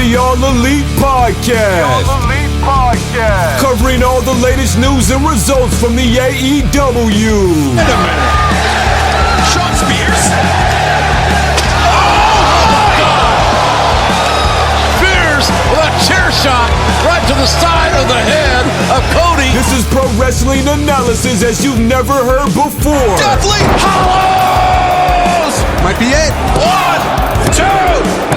The All Elite Podcast. Covering all the latest news and results from the AEW. Wait a minute. Sean Spears? Oh my God! Spears with a chair shot right to the side of the head of Cody. This is pro wrestling analysis as you've never heard before. Deathly Hallows! Might be it. 1, 2,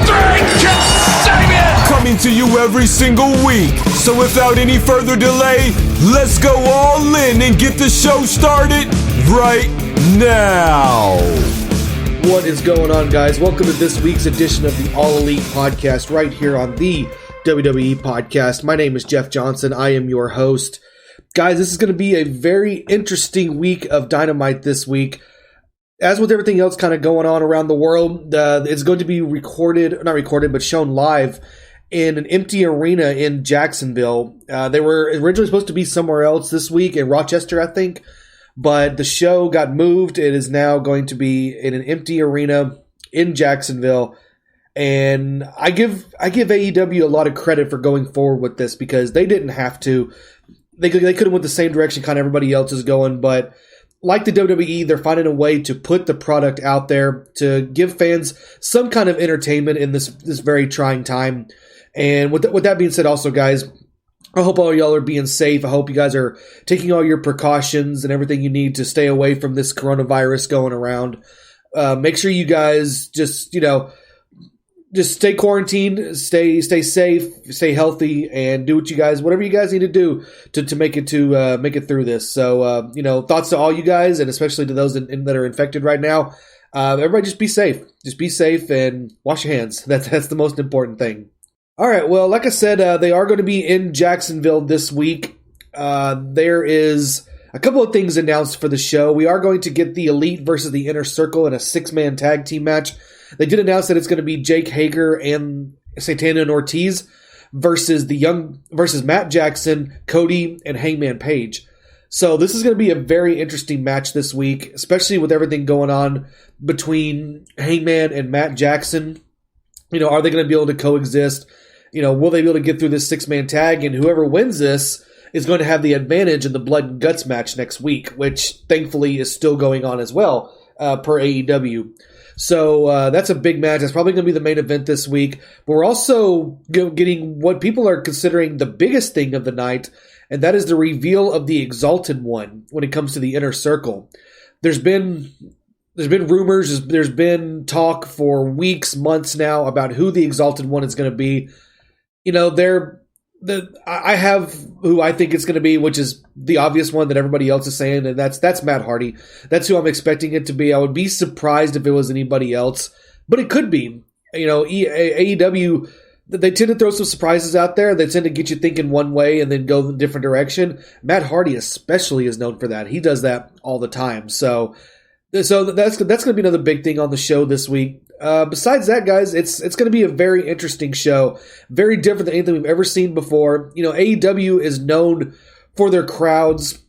3, Kasabian! Coming to you every single week. So without any further delay, let's go all in and get the show started right now. What is going on, guys? Welcome to this week's edition of the All Elite Podcast right here on the WWE Podcast. My name is Jeff Johnson. I am your host. Guys, this is going to be a very interesting week of Dynamite this week. As with everything else kind of going on around the world, it's going to be but shown live in an empty arena in Jacksonville. They were originally supposed to be somewhere else this week, in Rochester, I think, but the show got moved. It is now going to be in an empty arena in Jacksonville, and I give AEW a lot of credit for going forward with this because they didn't have to. They could have went the same direction kind of everybody else is going, but like the WWE, they're finding a way to put the product out there to give fans some kind of entertainment in this very trying time. And with that being said, also, guys, I hope all y'all are being safe. I hope you guys are taking all your precautions and everything you need to stay away from this coronavirus going around. Make sure you guys just stay quarantined, stay safe, stay healthy, and do whatever you guys need to do to make it through this. So, thoughts to all you guys, and especially to those that are infected right now. Everybody just be safe. Just be safe and wash your hands. That's the most important thing. All right. Well, like I said, they are going to be in Jacksonville this week. There is a couple of things announced for the show. We are going to get the Elite versus the Inner Circle in a 6-man tag team match. They did announce that it's going to be Jake Hager and Santana and Ortiz versus Matt Jackson, Cody, and Hangman Page. So this is going to be a very interesting match this week, especially with everything going on between Hangman and Matt Jackson. Are they going to be able to coexist? Will they be able to get through this 6-man tag? And whoever wins this is going to have the advantage in the Blood and Guts match next week, which thankfully is still going on as well per AEW. So that's a big match. That's probably going to be the main event this week. But we're also getting what people are considering the biggest thing of the night, and that is the reveal of the Exhalted One when it comes to the Inner Circle. There's been rumors, there's been talk for weeks, months now about who the Exalted One is going to be. I have who I think it's going to be, which is the obvious one that everybody else is saying, and that's Matt Hardy. That's who I'm expecting it to be. I would be surprised if it was anybody else, but it could be. AEW, they tend to throw some surprises out there. They tend to get you thinking one way and then go in a different direction. Matt Hardy especially is known for that. He does that all the time. So that's going to be another big thing on the show this week. Besides that, guys, it's going to be a very interesting show. Very different than anything we've ever seen before. AEW is known for their crowds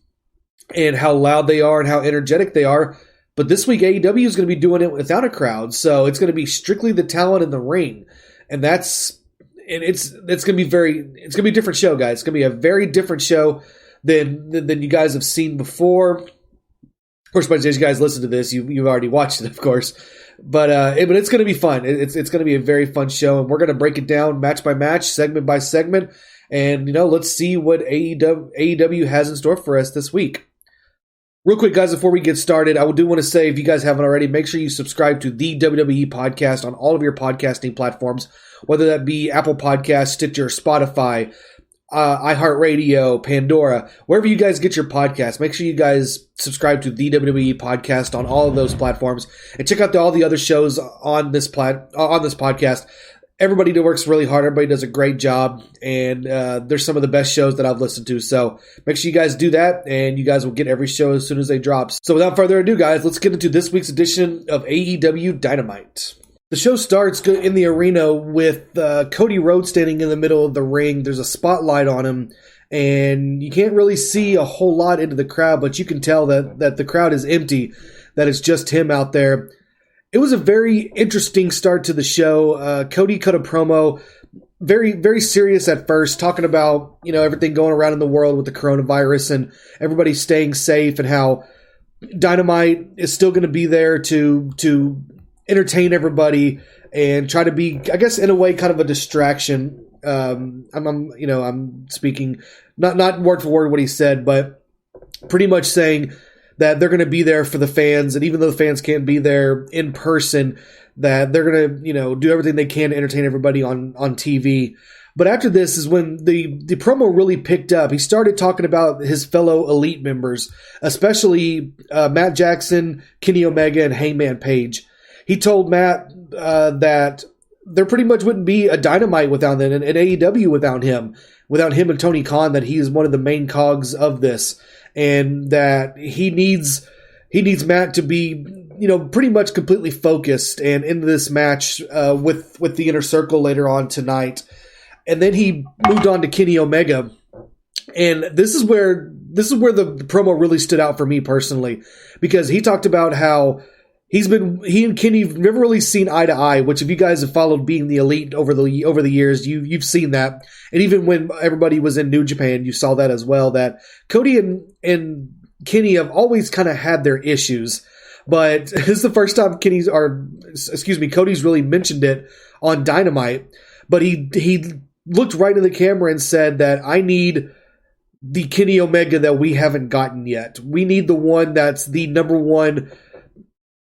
and how loud they are and how energetic they are. But this week, AEW is going to be doing it without a crowd. So it's going to be strictly the talent in the ring. And it's going to be a different show, guys. It's going to be a very different show than you guys have seen before. Of course, by the time you guys listen to this, you've already watched it, of course. But it's going to be fun. It's going to be a very fun show, and we're going to break it down match by match, segment by segment, and let's see what AEW has in store for us this week. Real quick, guys, before we get started, I do want to say, if you guys haven't already, make sure you subscribe to the WWE Podcast on all of your podcasting platforms, whether that be Apple Podcasts, Stitcher, Spotify, iHeartRadio, Pandora, wherever you guys get your podcasts. Make sure you guys subscribe to the WWE Podcast on all of those platforms, and check out all the other shows on this podcast. Everybody works really hard. Everybody does a great job, and there's some of the best shows that I've listened to. So make sure you guys do that, and you guys will get every show as soon as they drop. So without further ado, guys, let's get into this week's edition of AEW Dynamite. The show starts in the arena with Cody Rhodes standing in the middle of the ring. There's a spotlight on him, and you can't really see a whole lot into the crowd, but you can tell that the crowd is empty, that it's just him out there. It was a very interesting start to the show. Cody cut a promo very, very serious at first, talking about, everything going around in the world with the coronavirus and everybody staying safe and how Dynamite is still going to be there to entertain everybody and try to be, I guess, in a way, kind of a distraction. I'm speaking not word for word what he said, but pretty much saying that they're going to be there for the fans, and even though the fans can't be there in person, that they're going to, do everything they can to entertain everybody on TV. But after this is when the promo really picked up. He started talking about his fellow Elite members, especially Matt Jackson, Kenny Omega, and Hangman Page. He told Matt that there pretty much wouldn't be a Dynamite without them, and AEW without him and Tony Khan, that he is one of the main cogs of this, and that he needs Matt to be, pretty much completely focused and in this match with the Inner Circle later on tonight. And then he moved on to Kenny Omega, and this is where the promo really stood out for me personally, because he talked about how he and Kenny have never really seen eye to eye, which if you guys have followed Being the Elite over the years, you've seen that. And even when everybody was in New Japan, you saw that as well, that Cody and Kenny have always kind of had their issues. But this is the first time Cody's really mentioned it on Dynamite. But he looked right in the camera and said that I need the Kenny Omega that we haven't gotten yet. We need the one that's the number one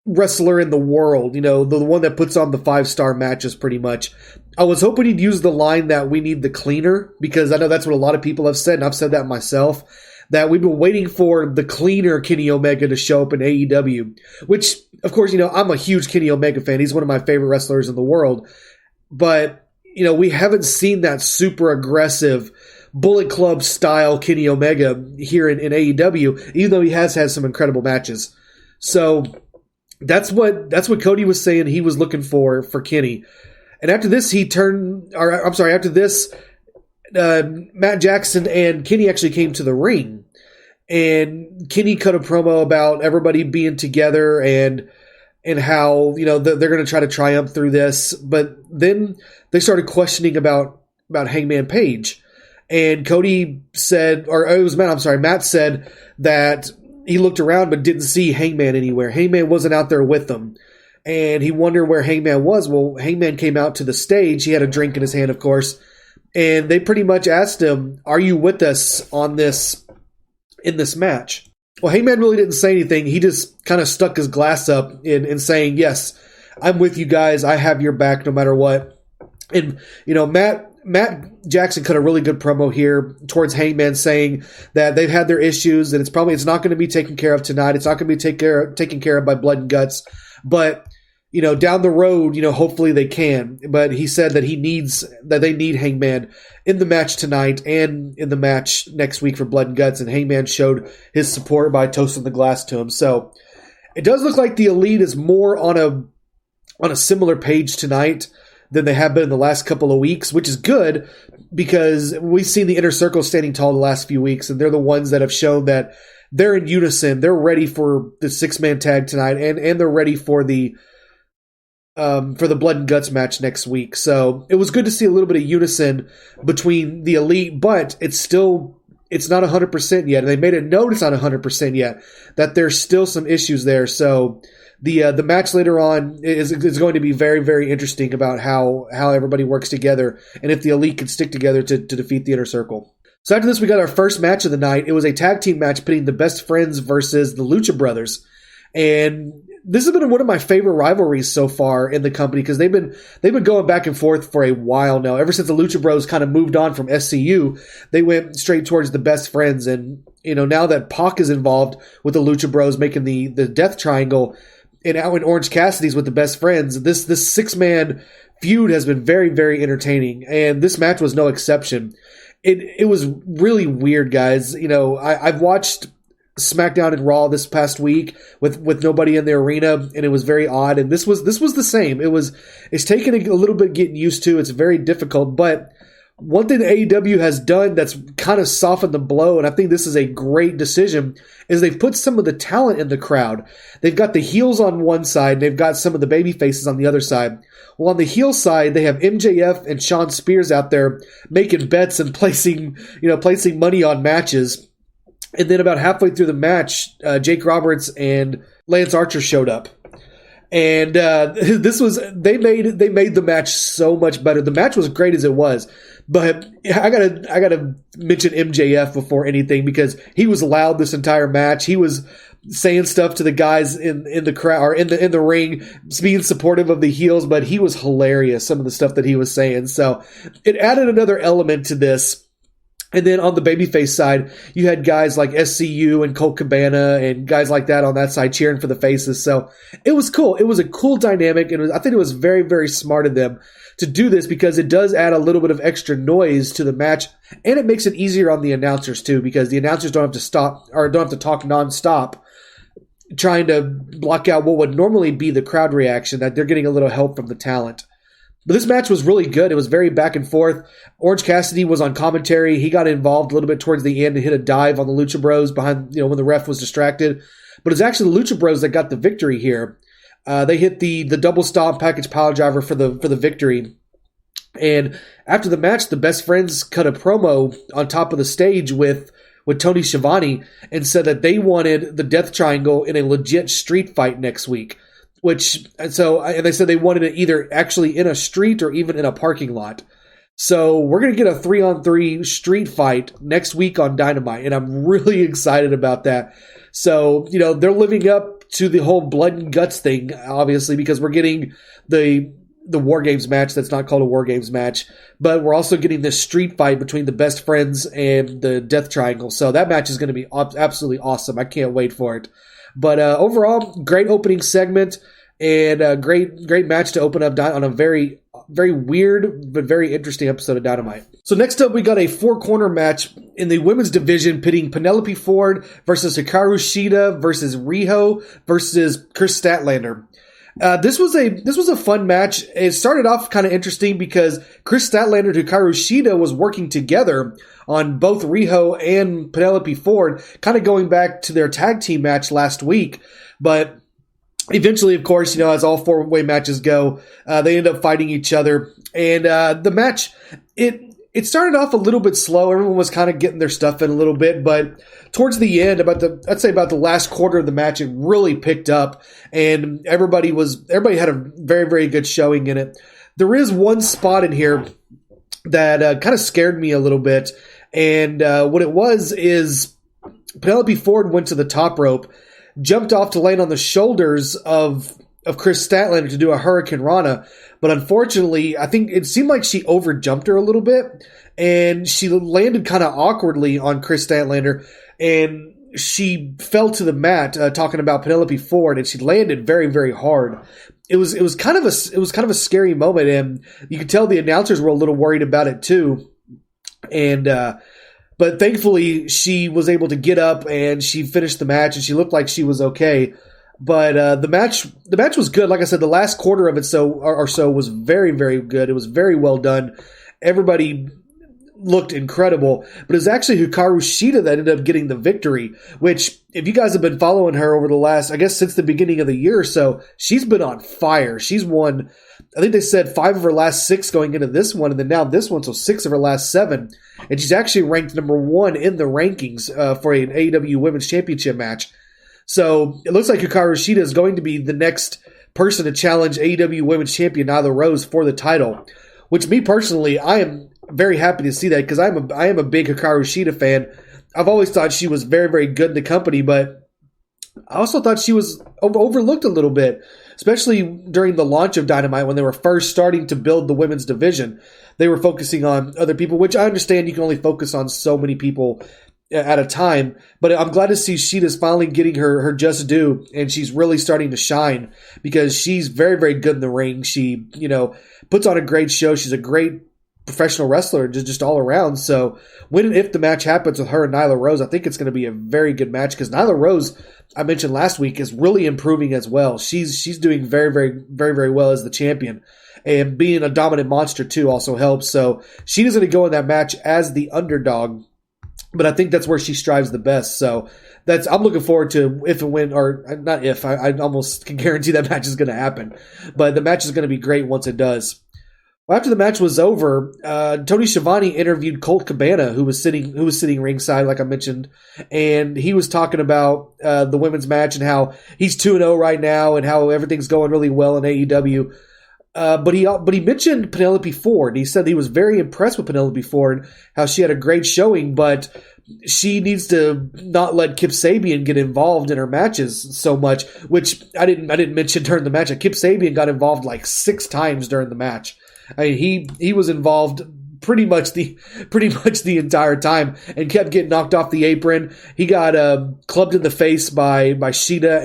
wrestler in the world, the one that puts on the 5-star matches pretty much. I was hoping he'd use the line that we need the cleaner, because I know that's what a lot of people have said, and I've said that myself, that we've been waiting for the cleaner Kenny Omega to show up in AEW, which, of course, I'm a huge Kenny Omega fan. He's one of my favorite wrestlers in the world. But, we haven't seen that super aggressive Bullet Club style Kenny Omega here in AEW, even though he has had some incredible matches. So that's what Cody was saying he was looking for Kenny. And after this, Matt Jackson and Kenny actually came to the ring, and Kenny cut a promo about everybody being together and how, they're going to try to triumph through this. But then they started questioning about Hangman Page, and Cody said, or it was Matt said that he looked around but didn't see Hangman anywhere. Hangman wasn't out there with them. And he wondered where Hangman was. Well, Hangman came out to the stage. He had a drink in his hand, of course. And they pretty much asked him, are you with us in this match? Well, Hangman really didn't say anything. He just kind of stuck his glass up in saying, yes, I'm with you guys. I have your back no matter what. And, Matt Jackson cut a really good promo here towards Hangman, saying that they've had their issues and it's not going to be taken care of tonight. It's not going to be taken care of by Blood and Guts. But, down the road, hopefully they can. But he said that they need Hangman in the match tonight and in the match next week for Blood and Guts. And Hangman showed his support by toasting the glass to him. So it does look like the Elite is more on a similar page tonight than they have been in the last couple of weeks, which is good because we've seen the Inner Circle standing tall the last few weeks, and they're the ones that have shown that they're in unison. They're ready for the 6-man tag tonight, and they're ready for the Blood and Guts match next week. So it was good to see a little bit of unison between the Elite, but it's not 100% yet. And they made a note it's not 100% yet, that there's still some issues there. So the match later on is going to be very, very interesting about how everybody works together and if the Elite can stick together to defeat the Inner Circle. So after this, we got our first match of the night. It was a tag team match pitting the Best Friends versus the Lucha Brothers. And this has been one of my favorite rivalries so far in the company because they've been going back and forth for a while now. Ever since the Lucha Bros kind of moved on from SCU, they went straight towards the Best Friends. And, now that Pac is involved with the Lucha Bros making the Death Triangle, and now in Orange Cassidy's with the Best Friends, this 6-man feud has been very, very entertaining. And this match was no exception. It was really weird, guys. I've watched SmackDown and Raw this past week with nobody in the arena, and it was very odd. And this was the same. It's taken a little bit getting used to. It's very difficult, but one thing that AEW has done that's kind of softened the blow, and I think this is a great decision, is they've put some of the talent in the crowd. They've got the heels on one side, and they've got some of the baby faces on the other side. Well, on the heel side, they have MJF and Shawn Spears out there making bets and placing money on matches. And then about halfway through the match, Jake Roberts and Lance Archer showed up. And they made the match so much better. The match was great as it was, but I gotta mention MJF before anything, because he was loud this entire match. He was saying stuff to the guys in the crowd, or in the ring, being supportive of the heels, but he was hilarious, some of the stuff that he was saying. So it added another element to this. And then on the babyface side, you had guys like SCU and Colt Cabana and guys like that on that side cheering for the faces. So it was cool. It was a cool dynamic, and I think it was very, very smart of them to do this, because it does add a little bit of extra noise to the match, and it makes it easier on the announcers too, because the announcers don't have to stop, or don't have to talk nonstop trying to block out what would normally be the crowd reaction, that they're getting a little help from the talent. But this match was really good. It was very back and forth. Orange Cassidy was on commentary. He got involved a little bit towards the end and hit a dive on the Lucha Bros behind, when the ref was distracted. But it's actually the Lucha Bros that got the victory here. They hit the double stomp package power driver for the victory. And after the match, the Best Friends cut a promo on top of the stage with Tony Schiavone and said that they wanted the Death Triangle in a legit street fight next week. And they said they wanted it either actually in a street or even in a parking lot. So we're going to get a 3-on-3 street fight next week on Dynamite, and I'm really excited about that. So, they're living up to the whole blood and guts thing, obviously, because we're getting the War Games match that's not called a War Games match, but we're also getting this street fight between the Best Friends and the Death Triangle. So that match is going to be absolutely awesome. I can't wait for it. But overall, great opening segment, and a great match to open up on a very, very weird but very interesting episode of Dynamite. So next up, we got a 4-corner match in the women's division, pitting Penelope Ford versus Hikaru Shida versus Riho versus Chris Statlander. This was a fun match. It started off kind of interesting because Chris Statlander and Hikaru Shida was working together on both Riho and Penelope Ford, kind of going back to their tag team match last week. But eventually, of course, as all 4-way matches go, they end up fighting each other. And the match, it started off a little bit slow. Everyone was kind of getting their stuff in a little bit, but towards the end, I'd say about the last quarter of the match, it really picked up, and everybody had a very, very good showing in it. There is one spot in here that kind of scared me a little bit, and what it was is Penelope Ford went to the top rope, jumped off to land on the shoulders of Chris Statlander to do a Hurricane Rana. But unfortunately, I think it seemed like she overjumped her a little bit, and she landed kind of awkwardly on Chris Statlander, and she fell to the mat, talking about Penelope Ford, and she landed very, very hard. It was kind of a scary moment, and you could tell the announcers were a little worried about it too. And but thankfully, she was able to get up and she finished the match, and she looked like she was okay. But the match was good. Like I said, the last quarter of it or so was very, very good. It was very well done. Everybody looked incredible. But it was actually Hikaru Shida that ended up getting the victory, which, if you guys have been following her over the last, I guess since the beginning of the year or so, she's been on fire. She's won, I think they said 5 of her last 6 going into this one, and then now this one, so 6 of her last 7. And she's actually ranked number 1 in the rankings for an AEW Women's Championship match. So it looks like Hikaru Shida is going to be the next person to challenge AEW Women's Champion Nyla Rose for the title, which, me personally, I am very happy to see that, because I am a big Hikaru Shida fan. I've always thought she was very, very good in the company, but I also thought she was overlooked a little bit, especially during the launch of Dynamite when they were first starting to build the women's division. They were focusing on other people, which I understand you can only focus on so many people at a time, but I'm glad to see Sheeta's finally getting her just due, and she's really starting to shine, because she's very, very good in the ring. She, puts on a great show. She's a great professional wrestler, just all around. So when and if the match happens with her and Nyla Rose, I think it's going to be a very good match, because Nyla Rose, I mentioned last week, is really improving as well. She's doing very, very, very, very well as the champion. And being a dominant monster, too, also helps. So Shida's going to go in that match as the underdog. But I think that's where she strives the best. So I'm looking forward to if and when, or not if, I almost can guarantee that match is going to happen. But the match is going to be great once it does. Well, after the match was over, Tony Schiavone interviewed Colt Cabana, who was sitting ringside, like I mentioned, and he was talking about the women's match and how he's 2-0 right now and how everything's going really well in AEW. But he mentioned Penelope Ford. He said he was very impressed with Penelope Ford, how she had a great showing, but she needs to not let Kip Sabian get involved in her matches so much, which I didn't mention during the match. Kip Sabian got involved like 6 times during the match. I mean, he was involved pretty much the entire time and kept getting knocked off the apron. He got clubbed in the face by Shida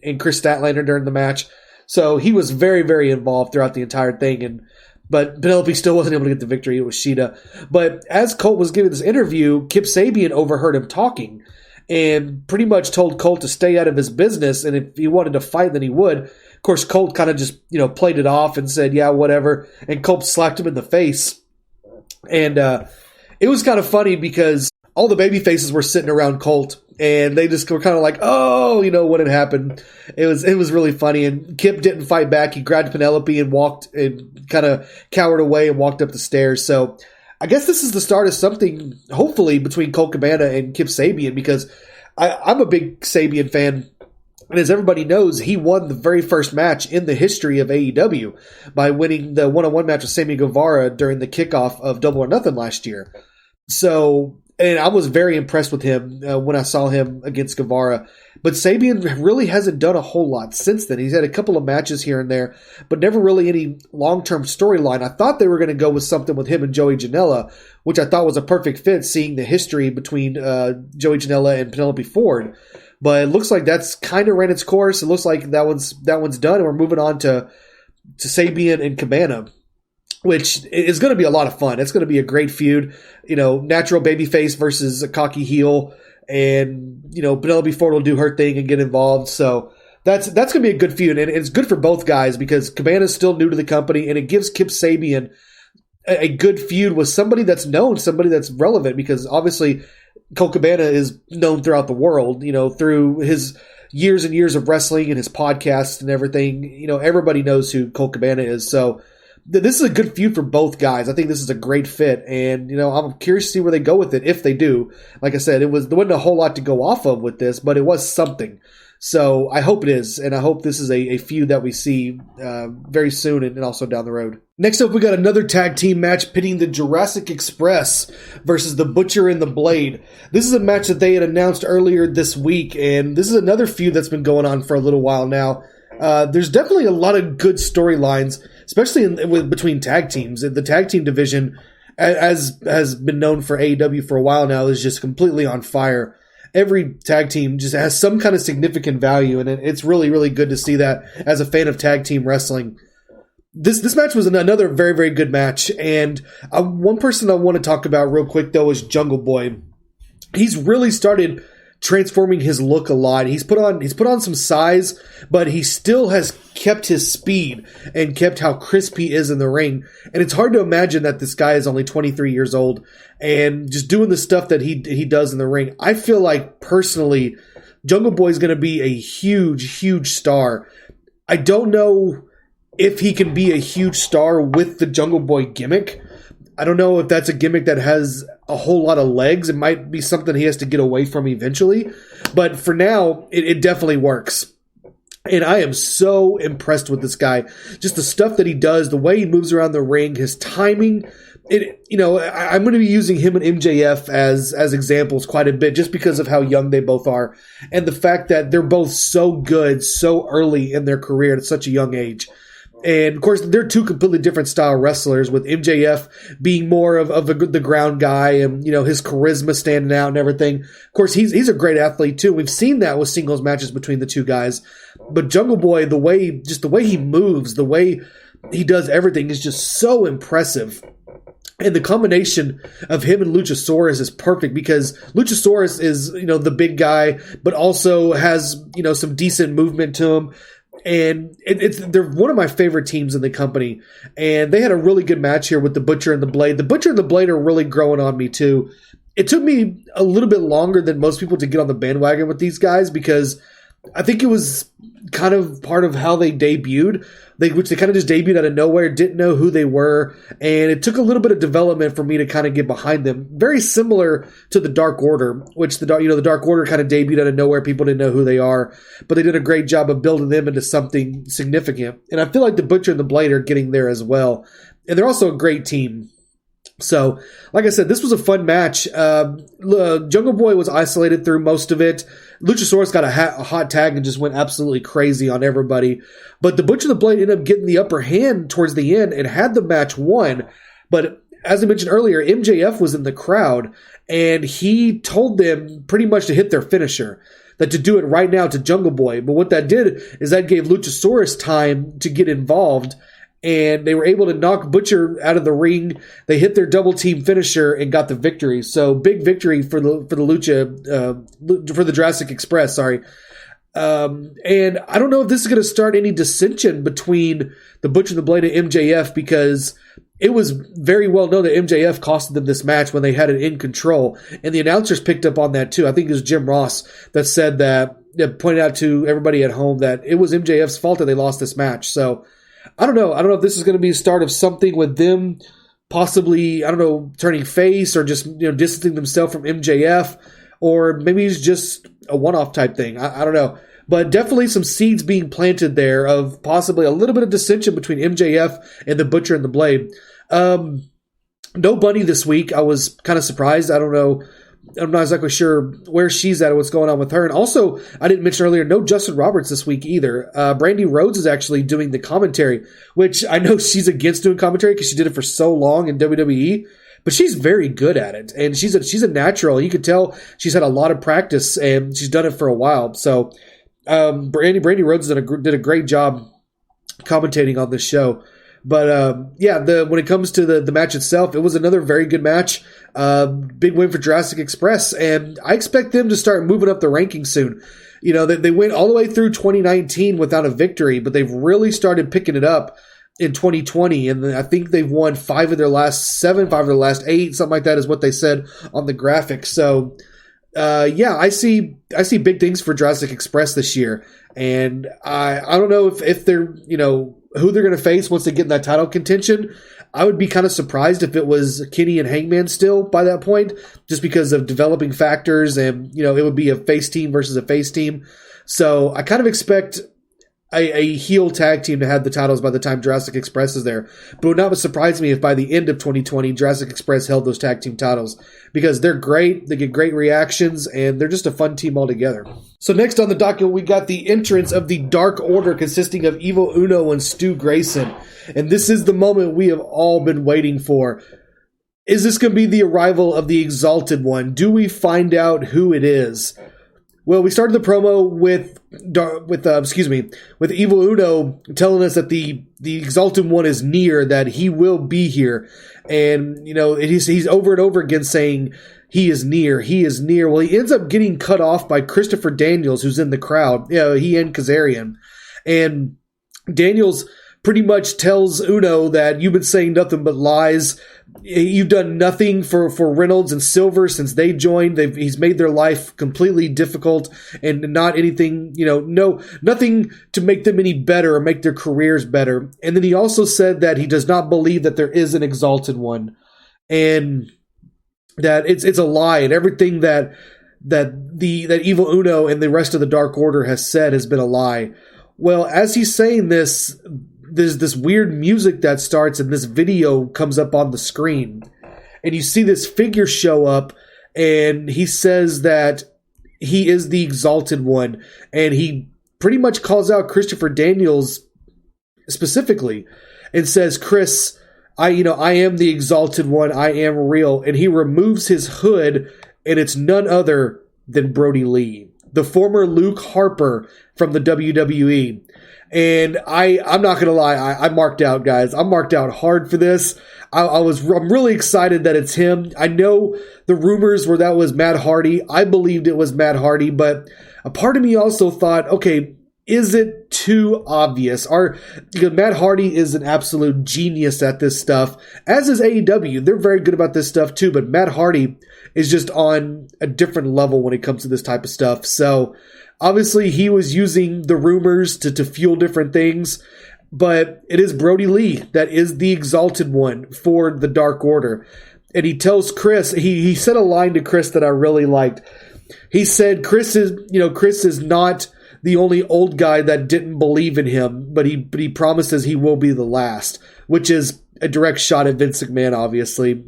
and Chris Statlander during the match. So he was very, very involved throughout the entire thing. But Penelope still wasn't able to get the victory. It was Shida. But as Colt was giving this interview, Kip Sabian overheard him talking and pretty much told Colt to stay out of his business. And if he wanted to fight, then he would. Of course, Colt kind of just, played it off and said, yeah, whatever. And Colt slapped him in the face. And it was kind of funny because all the baby faces were sitting around Colt. And they just were kind of like, oh, what had happened. It was really funny. And Kip didn't fight back. He grabbed Penelope and walked and kind of cowered away and walked up the stairs. So I guess this is the start of something, hopefully, between Colt Cabana and Kip Sabian, because I'm a big Sabian fan. And as everybody knows, he won the very first match in the history of AEW by winning the one-on-one match with Sammy Guevara during the kickoff of Double or Nothing last year. So, and I was very impressed with him when I saw him against Guevara. But Sabian really hasn't done a whole lot since then. He's had a couple of matches here and there, but never really any long-term storyline. I thought they were going to go with something with him and Joey Janela, which I thought was a perfect fit, seeing the history between Joey Janela and Penelope Ford. But it looks like that's kind of ran its course. It looks like that one's done, and we're moving on to Sabian and Cabana, which is going to be a lot of fun. It's going to be a great feud. Natural babyface versus a cocky heel, and Penelope Ford will do her thing and get involved. So that's going to be a good feud, and it's good for both guys because Cabana's still new to the company, and it gives Kip Sabian a good feud with somebody that's known, somebody that's relevant, because obviously Colt Cabana is known throughout the world, through his years and years of wrestling and his podcasts and everything. Everybody knows who Colt Cabana is. So this is a good feud for both guys. I think this is a great fit. And, I'm curious to see where they go with it, if they do. Like I said, there wasn't a whole lot to go off of with this, but it was something. So I hope it is, and I hope this is a feud that we see very soon and also down the road. Next up, we got another tag team match pitting the Jurassic Express versus the Butcher and the Blade. This is a match that they had announced earlier this week, and this is another feud that's been going on for a little while now. There's definitely a lot of good storylines, especially between tag teams. The tag team division, as has been known for AEW for a while now, is just completely on fire. Every tag team just has some kind of significant value, and it's really, really good to see that as a fan of tag team wrestling. This match was another very, very good match, and one person I want to talk about real quick, though, is Jungle Boy. He's really started transforming his look a lot. He's put on some size, but he still has kept his speed and kept how crisp he is in the ring. And it's hard to imagine that this guy is only 23 years old and just doing the stuff that he does in the ring. I feel like personally, Jungle Boy is going to be a huge, huge star. I don't know if he can be a huge star with the Jungle Boy gimmick. I don't know if that's a gimmick that has a whole lot of legs. It might be something he has to get away from eventually. But for now, it definitely works. And I am so impressed with this guy. Just the stuff that he does, the way he moves around the ring, his timing. I'm going to be using him and MJF as examples quite a bit just because of how young they both are. And the fact that they're both so good so early in their career at such a young age. And, of course, they're two completely different style wrestlers, with MJF being more of the ground guy and, his charisma standing out and everything. Of course, he's a great athlete, too. We've seen that with singles matches between the two guys. But Jungle Boy, the way he moves, the way he does everything is just so impressive. And the combination of him and Luchasaurus is perfect because Luchasaurus is, the big guy, but also has, some decent movement to him. And they're one of my favorite teams in the company. And they had a really good match here with the Butcher and the Blade. The Butcher and the Blade are really growing on me too. It took me a little bit longer than most people to get on the bandwagon with these guys because I think it was kind of part of how they debuted, which they kind of just debuted out of nowhere, didn't know who they were, and it took a little bit of development for me to kind of get behind them. Very similar to the Dark Order, which the Dark Order kind of debuted out of nowhere. People didn't know who they are, but they did a great job of building them into something significant. And I feel like the Butcher and the Blade are getting there as well. And they're also a great team. So, like I said, this was a fun match. Jungle Boy was isolated through most of it. Luchasaurus got a hot tag and just went absolutely crazy on everybody. But the Butcher and the Blade ended up getting the upper hand towards the end and had the match won. But as I mentioned earlier, MJF was in the crowd, and he told them pretty much to hit their finisher, that to do it right now to Jungle Boy. But what that did is that gave Luchasaurus time to get involved, and they were able to knock Butcher out of the ring. They hit their double team finisher and got the victory. So big victory for the Jurassic Express. Sorry. And I don't know if this is going to start any dissension between the Butcher and the Blade and MJF, because it was very well known that MJF costed them this match when they had it in control. And the announcers picked up on that too. I think it was Jim Ross that said that pointed out to everybody at home that it was MJF's fault that they lost this match. So I don't know. I don't know if this is going to be the start of something with them possibly, turning face or just, distancing themselves from MJF, or maybe it's just a one-off type thing. I don't know. But definitely some seeds being planted there of possibly a little bit of dissension between MJF and the Butcher and the Blade. No Bunny this week. I was kind of surprised. I don't know. I'm not exactly sure where she's at or what's going on with her. And also, I didn't mention earlier, no Justin Roberts this week either. Brandy Rhodes is actually doing the commentary, which I know she's against doing commentary because she did it for so long in WWE. But she's very good at it, and she's a natural. You could tell she's had a lot of practice, and she's done it for a while. So Brandy Rhodes did a great job commentating on this show. But when it comes to the match itself, it was another very good match. Big win for Jurassic Express, and I expect them to start moving up the rankings soon. They went all the way through 2019 without a victory, but they've really started picking it up in 2020, and I think they've won 5 of their last 7, 5 of their last 8, something like that is what they said on the graphic. So, I see big things for Jurassic Express this year, and I don't know if they're, who they're going to face once they get in that title contention. I would be kind of surprised if it was Kenny and Hangman still by that point, just because of developing factors, and, it would be a face team versus a face team. So I kind of expect a heel tag team to have the titles by the time Jurassic Express is there. But it would not surprise me if by the end of 2020, Jurassic Express held those tag team titles, because they're great. They get great reactions, and they're just a fun team altogether. So next on the docket, we got the entrance of the Dark Order, consisting of Evil Uno and Stu Grayson. And this is the moment we have all been waiting for. Is this going to be the arrival of the Exalted One? Do we find out who it is? Well, we started the promo with Evil Uno telling us that the Exalted One is near, that he will be here, and he's over and over again saying he is near, he is near. Well, he ends up getting cut off by Christopher Daniels, who's in the crowd. He and Kazarian, and Daniels pretty much tells Uno that you've been saying nothing but lies. You've done nothing for Reynolds and Silver since they joined. He's made their life completely difficult, and not anything, nothing to make them any better or make their careers better. And then he also said that he does not believe that there is an Exalted One, and that it's a lie, and everything that Evil Uno and the rest of the Dark Order has said has been a lie. Well, as he's saying this, there's this weird music that starts, and this video comes up on the screen, and you see this figure show up, and he says that he is the Exalted One, and he pretty much calls out Christopher Daniels specifically and says, "Chris, I am the Exalted One. I am real." And he removes his hood, and it's none other than Brodie Lee, the former Luke Harper from the WWE. And I'm not going to lie, I marked out, guys. I marked out hard for this. I'm really excited that it's him. I know the rumors were that was Matt Hardy. I believed it was Matt Hardy, but a part of me also thought, okay, is it too obvious? Because Matt Hardy is an absolute genius at this stuff, as is AEW. They're very good about this stuff too, but Matt Hardy is just on a different level when it comes to this type of stuff. So obviously he was using the rumors to fuel different things, but it is Brodie Lee that is the Exalted One for the Dark Order. And he tells Chris, he said a line to Chris that I really liked. He said, Chris is not the only old guy that didn't believe in him, but he promises he will be the last, which is a direct shot at Vince McMahon, obviously.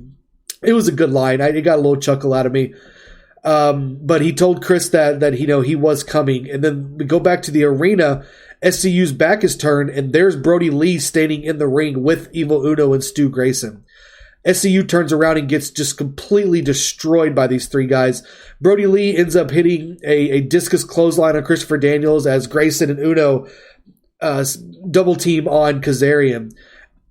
It was a good line. It got a little chuckle out of me. But he told Chris that he was coming. And then we go back to the arena. SCU's back is turned, and there's Brodie Lee standing in the ring with Evil Uno and Stu Grayson. SCU turns around and gets just completely destroyed by these three guys. Brodie Lee ends up hitting a discus clothesline on Christopher Daniels as Grayson and Uno double team on Kazarian.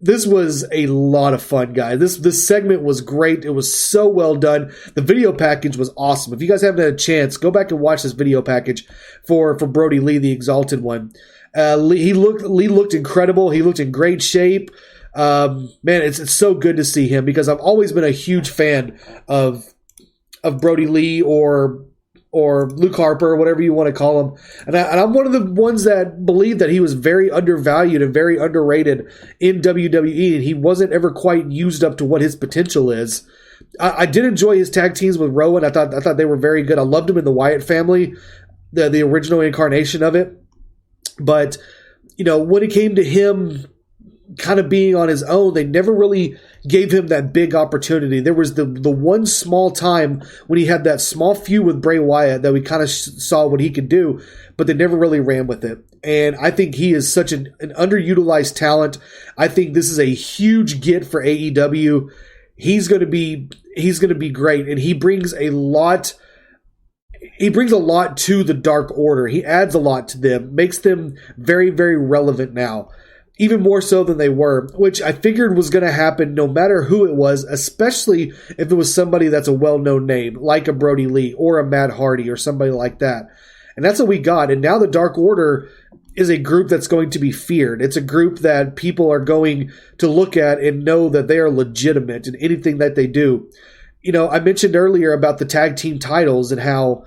This was a lot of fun, guys. This segment was great. It was so well done. The video package was awesome. If you guys haven't had a chance, go back and watch this video package for Brodie Lee, the Exalted One. Lee looked incredible. He looked in great shape. Man, it's so good to see him because I've always been a huge fan of Brodie Lee or Luke Harper, whatever you want to call him. And I'm one of the ones that believe that he was very undervalued and very underrated in WWE, and he wasn't ever quite used up to what his potential is. I did enjoy his tag teams with Rowan. I thought they were very good. I loved him in the Wyatt family, the original incarnation of it. But, when it came to him kind of being on his own, they never really gave him that big opportunity. There was the one small time when he had that small feud with Bray Wyatt that we kind of saw what he could do, but they never really ran with it. And I think he is such an underutilized talent. I think this is a huge get for AEW. He's going to be great, and he brings a lot. He brings a lot to the Dark Order. He adds a lot to them, makes them very, very relevant now. Even more so than they were, which I figured was going to happen no matter who it was, especially if it was somebody that's a well-known name, like a Brodie Lee or a Matt Hardy or somebody like that. And that's what we got. And now the Dark Order is a group that's going to be feared. It's a group that people are going to look at and know that they are legitimate in anything that they do. I mentioned earlier about the tag team titles and how,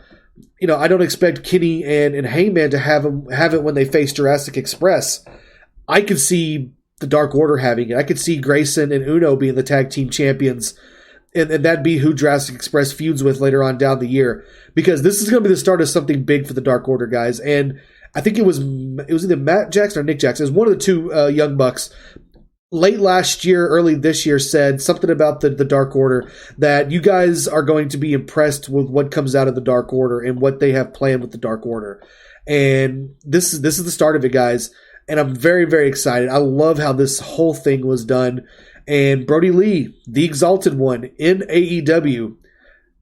I don't expect Kenny and Heyman to have it when they face Jurassic Express. I could see the Dark Order having it. I could see Grayson and Uno being the tag team champions, and that'd be who Jurassic Express feuds with later on down the year. Because this is going to be the start of something big for the Dark Order, guys. And I think it was either Matt Jackson or Nick Jackson. It was one of the two Young Bucks. Late last year, early this year, said something about the Dark Order, that you guys are going to be impressed with what comes out of the Dark Order and what they have planned with the Dark Order. And this is the start of it, guys. And I'm very, very excited. I love how this whole thing was done. And Brodie Lee, the Exalted One in AEW,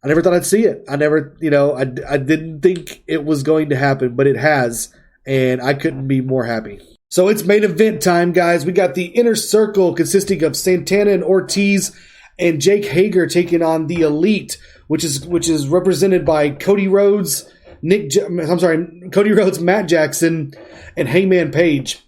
I never thought I'd see it. I didn't think it was going to happen, but it has. And I couldn't be more happy. So it's main event time, guys. We got the Inner Circle consisting of Santana and Ortiz and Jake Hager taking on the Elite, which is represented by Cody Rhodes, Matt Jackson, and Hangman Page.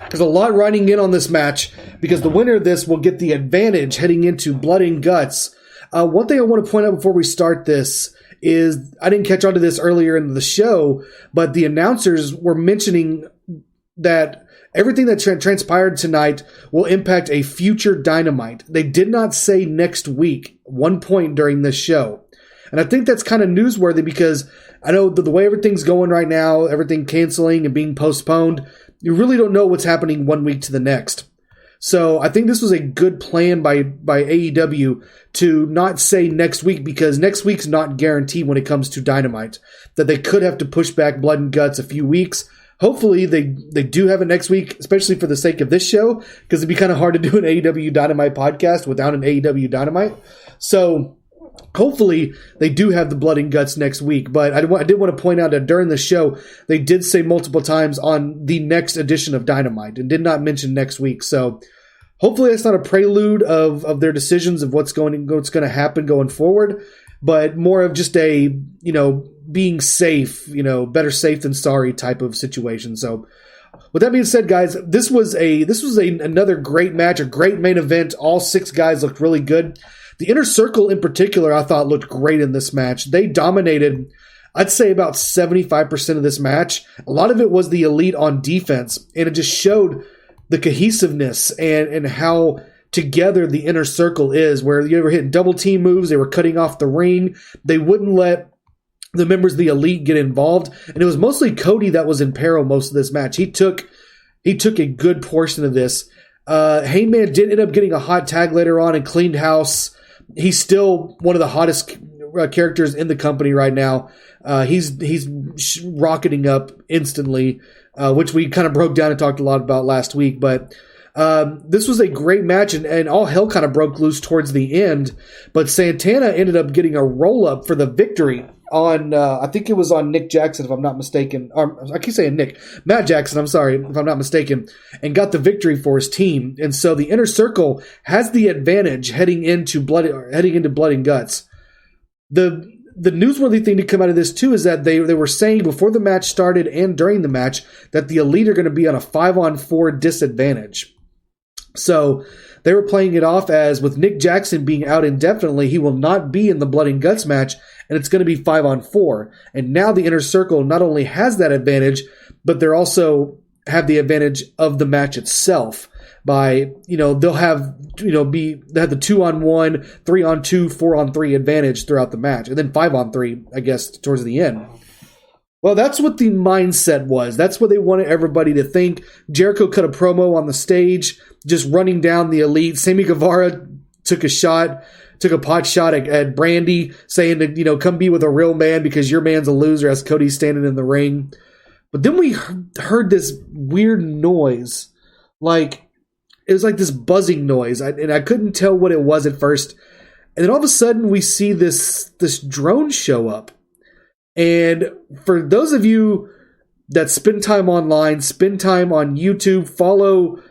There's a lot riding in on this match because the winner of this will get the advantage heading into Blood and Guts. One thing I want to point out before we start this is I didn't catch on to this earlier in the show, but the announcers were mentioning that everything that transpired tonight will impact a future Dynamite. They did not say next week, one point during this show. And I think that's kind of newsworthy because I know the way everything's going right now, everything canceling and being postponed, you really don't know what's happening one week to the next. So I think this was a good plan by AEW to not say next week, because next week's not guaranteed when it comes to Dynamite, that they could have to push back Blood and Guts a few weeks. Hopefully they do have it next week, especially for the sake of this show, because it'd be kind of hard to do an AEW Dynamite podcast without an AEW Dynamite. So hopefully they do have the Blood and Guts next week. But I did want to point out that during the show, they did say multiple times on the next edition of Dynamite and did not mention next week. So hopefully that's not a prelude of their decisions of what's going to happen going forward, but more of just a, being safe, better safe than sorry type of situation. So with that being said, guys, this was another great match, a great main event. All 6 guys looked really good. The Inner Circle in particular, I thought looked great in this match. They dominated, I'd say, about 75% of this match. A lot of it was the Elite on defense, and it just showed the cohesiveness and how together the Inner Circle is, where you were hitting double team moves, they were cutting off the ring, they wouldn't let the members of the Elite get involved, and it was mostly Cody that was in peril most of this match. He took a good portion of this. Heyman did end up getting a hot tag later on and cleaned house. He's still one of the hottest characters in the company right now. He's rocketing up instantly, which we kind of broke down and talked a lot about last week. But this was a great match, and all hell kind of broke loose towards the end. But Santana ended up getting a roll-up for the victory on, I think it was on Nick Jackson, if I'm not mistaken. I keep saying Nick. Matt Jackson, I'm sorry, if I'm not mistaken, and got the victory for his team. And so the Inner Circle has the advantage heading into Blood and Guts. The newsworthy thing to come out of this, too, is that they were saying before the match started and during the match that the Elite are going to be on a 5-on-4 disadvantage. So they were playing it off as, with Nick Jackson being out indefinitely, he will not be in the Blood and Guts match, and it's going to be 5-on-4. And now the Inner Circle not only has that advantage, but they also have the advantage of the match itself. By, they'll have, they have the 2-on-1, 3-on-2, 4-on-3 advantage throughout the match, and then 5-on-3, I guess, towards the end. Well, that's what the mindset was. That's what they wanted everybody to think. Jericho cut a promo on the stage, just running down the Elite. Sammy Guevara took a pot shot at Brandy, saying to, come be with a real man because your man's a loser, as Cody's standing in the ring. But then we heard this weird noise. It was like this buzzing noise, and I couldn't tell what it was at first. And then all of a sudden, we see this drone show up. And for those of you that spend time online, spend time on YouTube, follow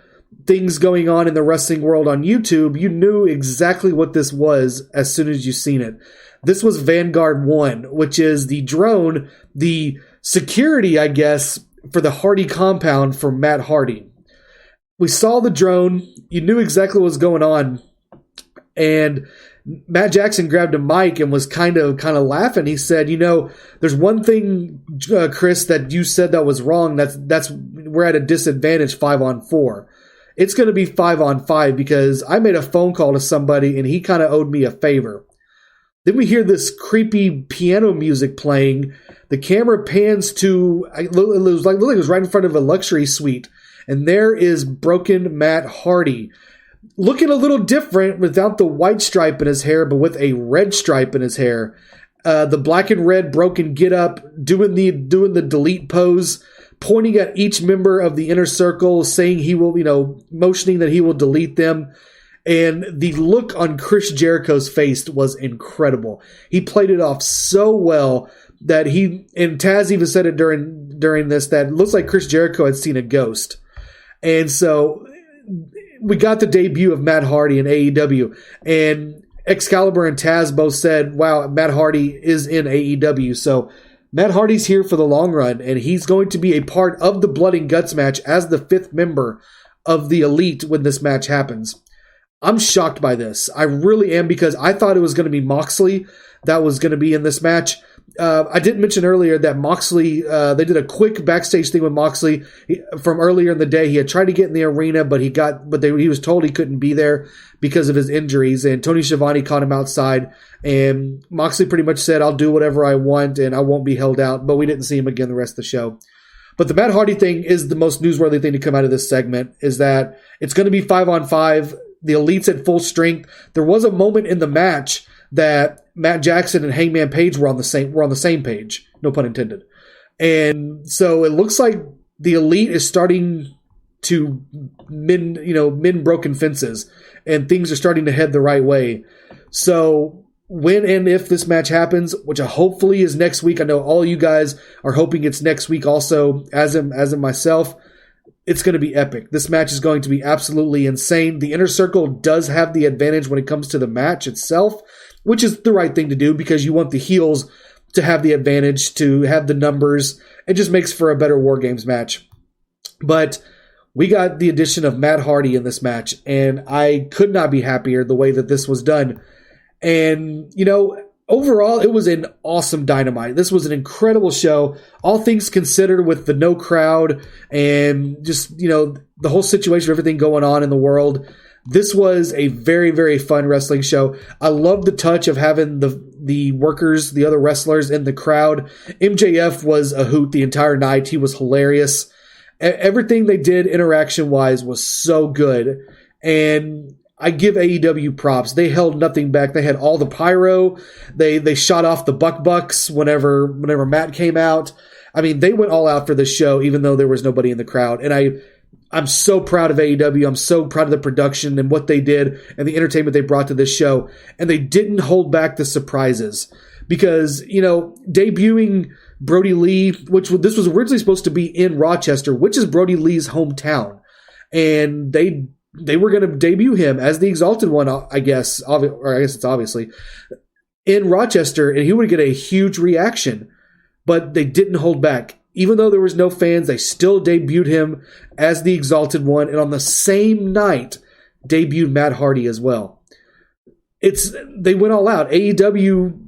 things going on in the wrestling world on YouTube, you knew exactly what this was as soon as you seen it. This was Vanguard 1, which is the drone, the security, I guess, for the Hardy compound for Matt Hardy. We saw the drone. You knew exactly what was going on. And Matt Jackson grabbed a mic and was kind of laughing. He said, there's one thing, Chris, that you said that was wrong. That's we're at a disadvantage 5-on-4. It's going to be 5-on-5 because I made a phone call to somebody and he kind of owed me a favor. Then we hear this creepy piano music playing. The camera pans to, it looked like it was right in front of a luxury suite. And there is Broken Matt Hardy, looking a little different without the white stripe in his hair, but with a red stripe in his hair. The black and red broken get up, doing the delete pose, pointing at each member of the Inner Circle, saying he will, motioning that he will delete them. And the look on Chris Jericho's face was incredible. He played it off so well that and Taz even said it during this, that it looks like Chris Jericho had seen a ghost. And so we got the debut of Matt Hardy in AEW, and Excalibur and Taz both said, wow, Matt Hardy is in AEW. So Matt Hardy's here for the long run, and he's going to be a part of the Blood and Guts match as the 5th member of the Elite when this match happens. I'm shocked by this. I really am, because I thought it was going to be Moxley that was going to be in this match. I didn't mention earlier that Moxley, they did a quick backstage thing with Moxley from earlier in the day. He had tried to get in the arena, but he was told he couldn't be there because of his injuries. And Tony Schiavone caught him outside, and Moxley pretty much said, I'll do whatever I want and I won't be held out. But we didn't see him again the rest of the show. But the Matt Hardy thing is the most newsworthy thing to come out of this segment, is that it's going to be 5-on-5. The Elite's at full strength. There was a moment in the match that Matt Jackson and Hangman Page were on the same page, no pun intended. And so it looks like the Elite is starting to mend broken fences, and things are starting to head the right way. So when and if this match happens, which hopefully is next week, I know all you guys are hoping it's next week also, as in myself, it's going to be epic. This match is going to be absolutely insane. The Inner Circle does have the advantage when it comes to the match itself, which is the right thing to do, because you want the heels to have the advantage, to have the numbers. It just makes for a better War Games match. But we got the addition of Matt Hardy in this match, and I could not be happier the way that this was done. And, overall, it was an awesome Dynamite. This was an incredible show, all things considered, with the no crowd and just, the whole situation, everything going on in the world. This was a very, very fun wrestling show. I love the touch of having the workers, the other wrestlers in the crowd. MJF was a hoot the entire night. He was hilarious. Everything they did interaction-wise was so good. And I give AEW props. They held nothing back. They had all the pyro. They shot off the bucks whenever Matt came out. I mean, they went all out for this show, even though there was nobody in the crowd. And I'm so proud of AEW. I'm so proud of the production and what they did and the entertainment they brought to this show. And they didn't hold back the surprises. Because, debuting Brodie Lee, this was originally supposed to be in Rochester, which is Brodie Lee's hometown. And they were going to debut him as the Exalted One, I guess it's obviously, in Rochester, and he would get a huge reaction. But they didn't hold back. Even though there was no fans, they still debuted him as the Exalted One, and on the same night, debuted Matt Hardy as well. They went all out. AEW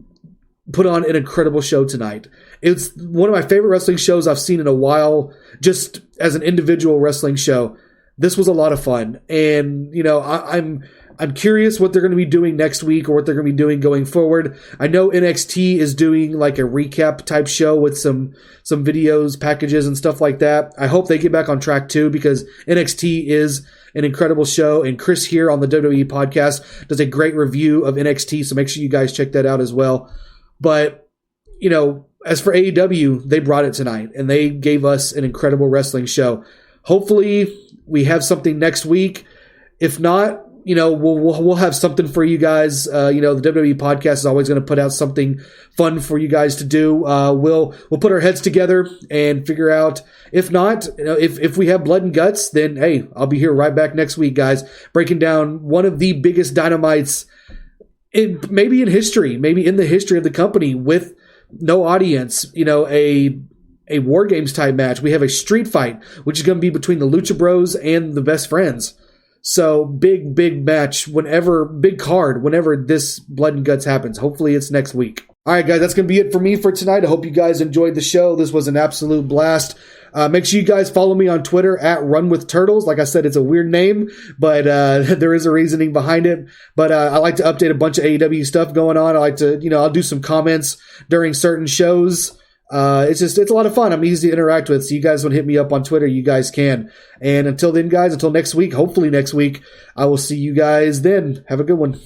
put on an incredible show tonight. It's one of my favorite wrestling shows I've seen in a while, just as an individual wrestling show. This was a lot of fun, and I'm curious what they're going to be doing next week or what they're going to be doing going forward. I know NXT is doing like a recap type show with some videos, packages, and stuff like that. I hope they get back on track too, because NXT is an incredible show, and Chris here on the WWE podcast does a great review of NXT, so make sure you guys check that out as well. But, as for AEW, they brought it tonight, and they gave us an incredible wrestling show. Hopefully, we have something next week. If not, we'll have something for you guys. The WWE podcast is always going to put out something fun for you guys to do. We'll put our heads together and figure out. If not, if we have blood and guts, then hey, I'll be here right back next week, guys, breaking down one of the biggest Dynamites maybe in history, maybe in the history of the company, with no audience. A War Games type match. We have a street fight, which is going to be between the Lucha Bros and the Best Friends. So big match, big card, whenever this Blood and Guts happens. Hopefully it's next week. All right, guys, that's going to be it for me for tonight. I hope you guys enjoyed the show. This was an absolute blast. Make sure you guys follow me on Twitter at RunWithTurtles. Like I said, it's a weird name, but there is a reasoning behind it. But I like to update a bunch of AEW stuff going on. I like to, I'll do some comments during certain shows. It's a lot of fun. I'm easy to interact with. So you guys want to hit me up on Twitter, you guys can. And until then, guys, until next week, hopefully next week, I will see you guys then. Have a good one.